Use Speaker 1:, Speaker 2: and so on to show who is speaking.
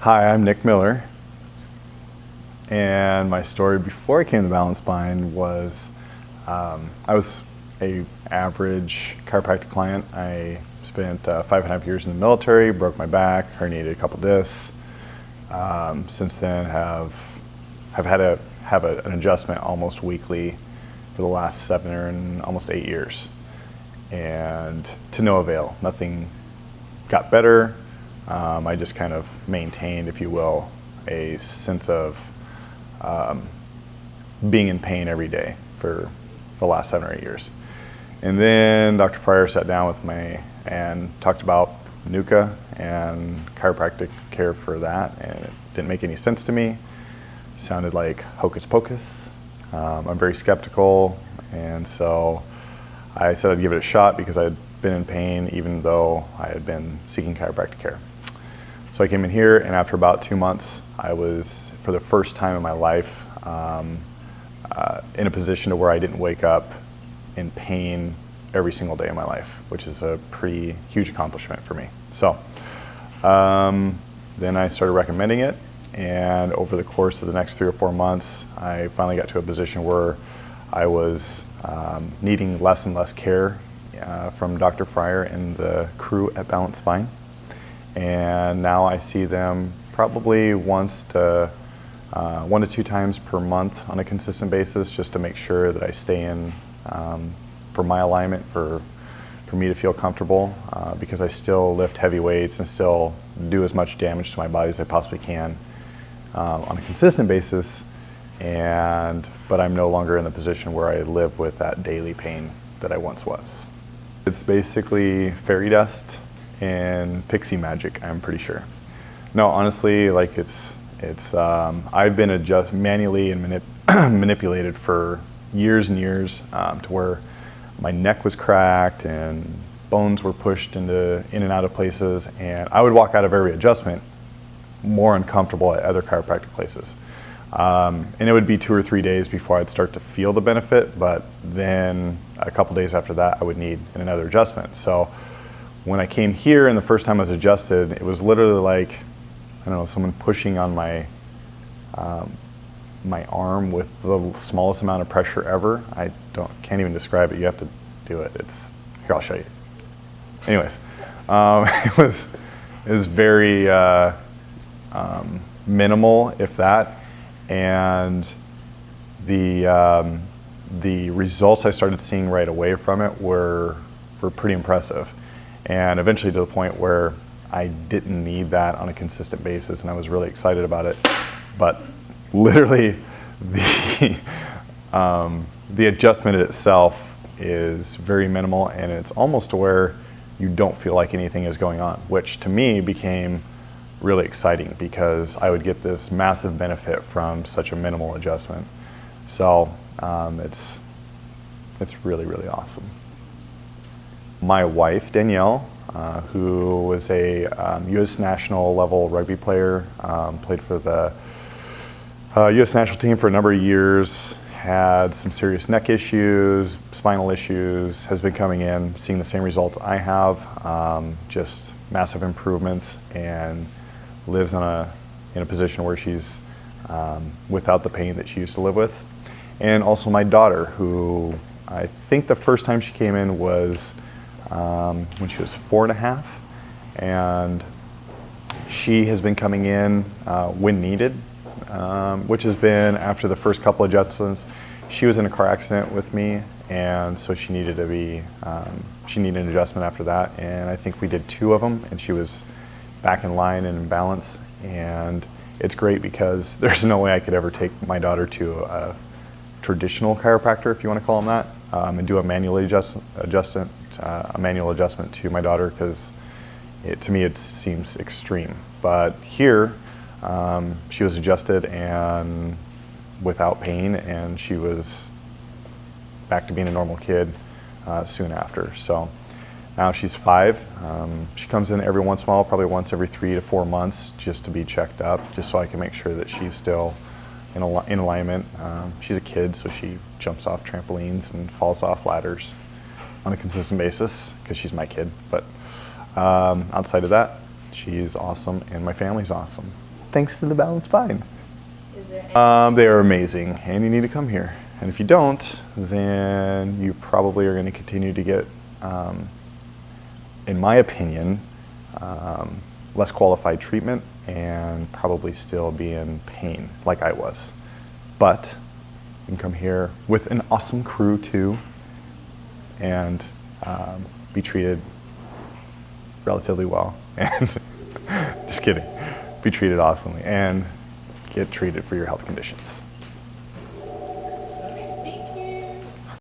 Speaker 1: Hi, I'm Nick Miller, and my story before I came to Balance Spine was I was a average chiropractic client. I spent 5.5 years in the military, broke my back, herniated a couple discs. Since then, have had to have an adjustment almost weekly for the last 7 or almost 8 years, and to no avail. Nothing got better. I just kind of maintained, if you will, a sense of being in pain every day for the last 7 or 8 years. And then Dr. Fryer sat down with me and talked about NUCA and chiropractic care for that, and it didn't make any sense to me. It sounded like hocus pocus. I'm very skeptical, and so I said I'd give it a shot because I had been in pain even though I had been seeking chiropractic care. So I came in here, and after about 2 months, I was, for the first time in my life, in a position to where I didn't wake up in pain every single day of my life, which is a pretty huge accomplishment for me. So then I started recommending it, and over the course of the next 3 or 4 months, I finally got to a position where I was needing less and less care from Dr. Fryer and the crew at Balance Spine. And now I see them probably 1 to 2 times per month on a consistent basis, just to make sure that I stay in for my alignment, for me to feel comfortable, because I still lift heavy weights and still do as much damage to my body as I possibly can on a consistent basis. But I'm no longer in the position where I live with that daily pain that I once was. It's basically fairy dust and pixie magic, I'm pretty sure. No, honestly, like I've been manually and manipulated for years and years, to where my neck was cracked and bones were pushed in and out of places, and I would walk out of every adjustment more uncomfortable at other chiropractic places. And it would be 2 or 3 days before I'd start to feel the benefit, but then a couple days after that I would need another adjustment. So when I came here and the first time I was adjusted, it was literally like, I don't know, someone pushing on my my arm with the smallest amount of pressure ever. I can't even describe it. You have to do it. Here, I'll show you. Anyways, it was very minimal, if that, and the results I started seeing right away from it were pretty impressive, and eventually to the point where I didn't need that on a consistent basis, and I was really excited about it. But literally, the adjustment itself is very minimal, and it's almost to where you don't feel like anything is going on, which to me became really exciting because I would get this massive benefit from such a minimal adjustment. So it's really, really awesome. My wife, Danielle, who was a U.S. national level rugby player, played for the U.S. national team for a number of years, had some serious neck issues, spinal issues, has been coming in, seeing the same results I have, just massive improvements, and lives in a position where she's without the pain that she used to live with. And also my daughter, who I think the first time she came in was when she was 4.5, and she has been coming in when needed, which has been after the first couple of adjustments. She was in a car accident with me, and so she needed an adjustment after that, and I think we did 2 of them, and she was back in line and in balance. And it's great because there's no way I could ever take my daughter to a traditional chiropractor, if you want to call them that, and do a manual adjustment to my daughter, because to me it seems extreme. But here, she was adjusted and without pain, and she was back to being a normal kid soon after. So now she's 5. She comes in every once in a while, probably once every 3 to 4 months, just to be checked up, just so I can make sure that she's still in alignment. She's a kid, so she jumps off trampolines and falls off ladders on a consistent basis because she's my kid. But outside of that, she's awesome, and my family's awesome. thanks to the Balance Spine.
Speaker 2: Is there any
Speaker 1: They are amazing, and you need to come here. And if you don't, then you probably are going to continue to get, in my opinion, less qualified treatment and probably still be in pain like I was. But you can come here with an awesome crew too and be treated relatively well. And just kidding, be treated awesomely and get treated for your health conditions.